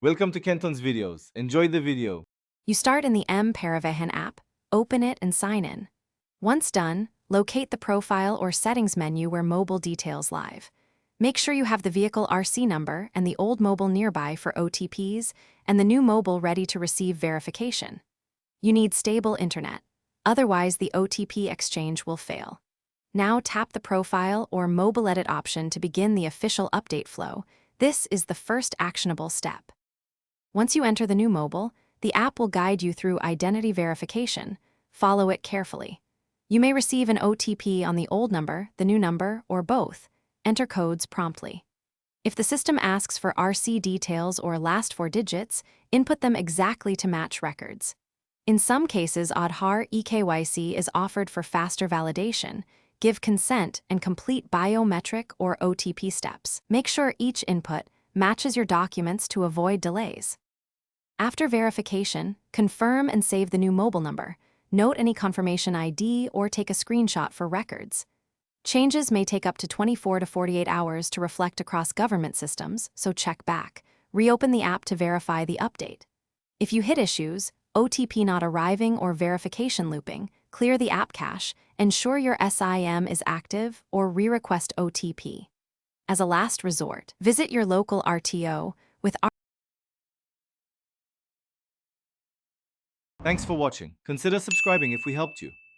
Welcome to Kenton's videos. Enjoy the video. You start in the Mparivahan app, open it and sign in. Once done, locate the profile or settings menu where mobile details live. Make sure you have the vehicle RC number and the old mobile nearby for OTPs and the new mobile ready to receive verification. You need stable internet, otherwise the OTP exchange will fail. Now tap the profile or mobile edit option to begin the official update flow. This is the first actionable step. Once you enter the new mobile, the app will guide you through identity verification. Follow it carefully. You may receive an OTP on the old number, the new number, or both. Enter codes promptly. If the system asks for RC details or last 4 digits, input them exactly to match records. In some cases, Aadhaar eKYC is offered for faster validation. Give consent and complete biometric or OTP steps. Make sure each input matches your documents to avoid delays. After verification, confirm and save the new mobile number. Note any confirmation ID or take a screenshot for records. Changes may take up to 24 to 48 hours to reflect across government systems, so check back. Reopen the app to verify the update. If you hit issues, OTP not arriving or verification looping, clear the app cache, ensure your SIM is active, or re-request OTP. As a last resort, visit your local RTO with Thanks for watching. Consider subscribing if we helped you.